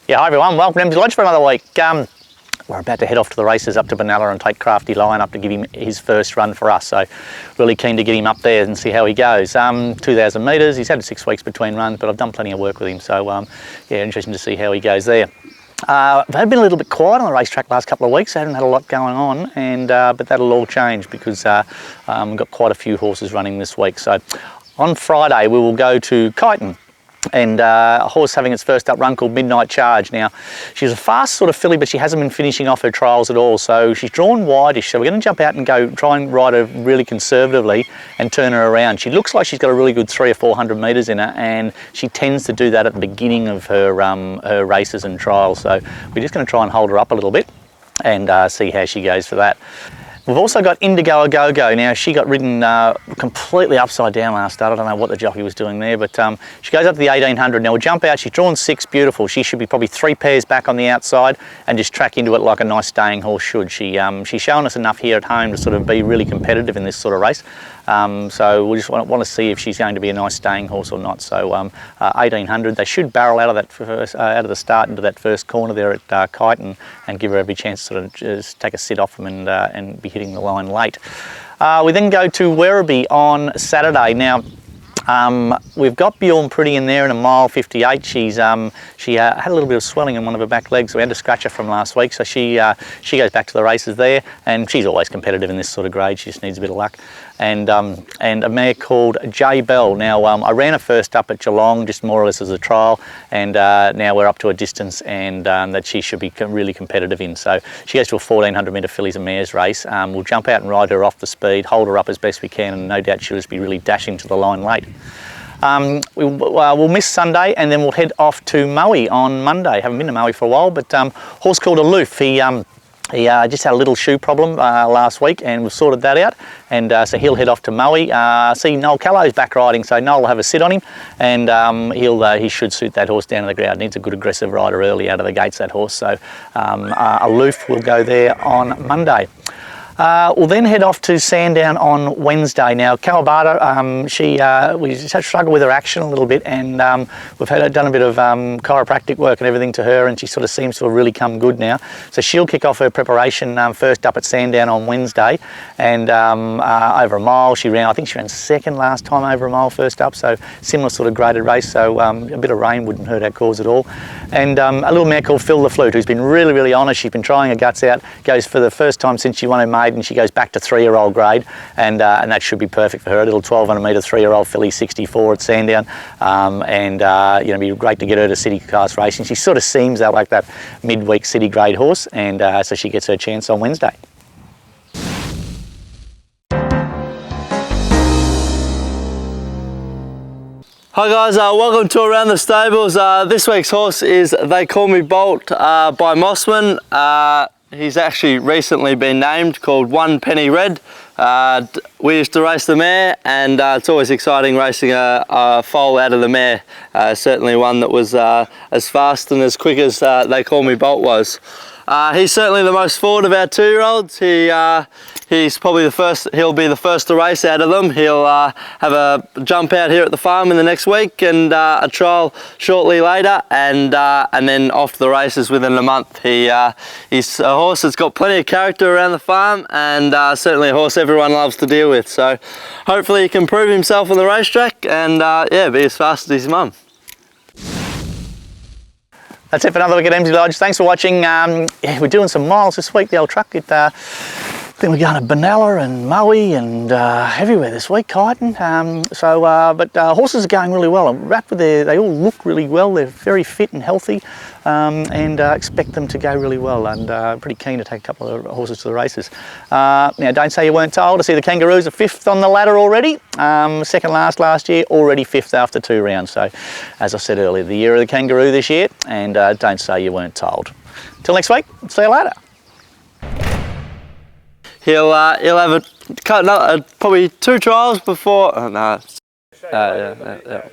Yeah, hi everyone, welcome to Emsley Lodge for another week. We're about to head off to the races up to Benalla and take Crafty Lion up to give him his first run for us, so really keen to get him up there and see how he goes. 2,000 metres, he's had 6 weeks between runs, but I've done plenty of work with him, so yeah, interesting to see how he goes there. They've been a little bit quiet on the racetrack last couple of weeks. They haven't had a lot going on, and but that'll all change because we've got quite a few horses running this week. So on Friday we will go to Kyneton, and a horse having its first up run called Midnight Charge. Now, she's a fast sort of filly, but she hasn't been finishing off her trials at all, so she's drawn wideish, so we're going to jump out and go try and ride her really conservatively and turn her around. She looks like she's got a really good 300 or 400 metres in her, and she tends to do that at the beginning of her, her races and trials, so we're just going to try and hold her up a little bit and see how she goes for that. We've also got Indigo a Go-Go. Now, she got ridden completely upside down last start. I don't know what the jockey was doing there, but she goes up to the 1800. Now, we'll jump out. She's drawn 6, beautiful. She should be probably 3 pairs back on the outside and just track into it like a nice staying horse should. She's shown us enough here at home to sort of be really competitive in this sort of race. So we just want to see if she's going to be a nice staying horse or not. So 1800, they should barrel out of that first, out of the start into that first corner there at Kyneton and give her every chance to sort of just take a sit off them and be hitting the line late. We then go to Werribee on Saturday. Now, we've got Bjorn Pretty in there in a mile 58. She had a little bit of swelling in one of her back legs, so we had to scratch her from last week. So she goes back to the races there, and she's always competitive in this sort of grade. She just needs a bit of luck. And a mare called J Bell. Now, I ran her first up at Geelong, just more or less as a trial, and now we're up to a distance and that she should be really competitive in. So she goes to a 1400 metre fillies and mares race. We'll jump out and ride her off the speed, hold her up as best we can, and no doubt she'll just be really dashing to the line late. We'll miss Sunday, and then we'll head off to Maui on Monday. Haven't been to Maui for a while, but horse called Aloof. He just had a little shoe problem last week, and we've sorted that out, and so he'll head off to Maui. See, Noel Callow's back riding, so Noel will have a sit on him, and he should suit that horse down to the ground. Needs a good aggressive rider early out of the gates, that horse, so Aloof will go there on Monday. We'll then head off to Sandown on Wednesday. Now, Kalibata, we struggled with her action a little bit, and we've done a bit of chiropractic work and everything to her, and she sort of seems to have really come good now. So she'll kick off her preparation first up at Sandown on Wednesday, and over a mile I think she ran second last time over a mile first up, so similar sort of graded race, so a bit of rain wouldn't hurt our cause at all. And a little mare called Phil the Flute, who's been really, really honest. She's been trying her guts out, goes for the first time since she won her maiden, and she goes back to 3-year-old grade, and that should be perfect for her. A little 1200 metre 3-year-old filly, 64 at Sandown, and it'd be great to get her to city class racing. She sort of seems like that midweek city grade horse, and so she gets her chance on Wednesday. Hi guys, welcome to Around the Stables. This week's horse is They Call Me Bolt by Mossman. He's actually recently been named, called One Penny Red. We used to race the mare, and it's always exciting racing a foal out of the mare. Certainly one that was as fast and as quick as They Call Me Bolt was. He's certainly the most forward of our 2-year-olds. He's probably the first. He'll be the first to race out of them. He'll have a jump out here at the farm in the next week, and a trial shortly later, and then off to the races within a month. He's a horse that's got plenty of character around the farm, and certainly a horse everyone loves to deal with. So hopefully he can prove himself on the racetrack, and yeah, be as fast as his mum. That's it for another week at Emsley Lodge. Thanks for watching. Yeah, we're doing some miles this week, the old truck. I think we're going to Benalla and Maui and everywhere this week, Kyneton. But horses are going really well. I'm wrapped with they all look really well. They're very fit and healthy, and expect them to go really well, and pretty keen to take a couple of horses to the races. Now, don't say you weren't told. I see the Kangaroos are 5th on the ladder already. Second last year, already 5th after 2 rounds. So, as I said earlier, the year of the Kangaroo this year, and don't say you weren't told. Till next week, see you later. He'll have probably 2 trials before. Oh, no. Yeah.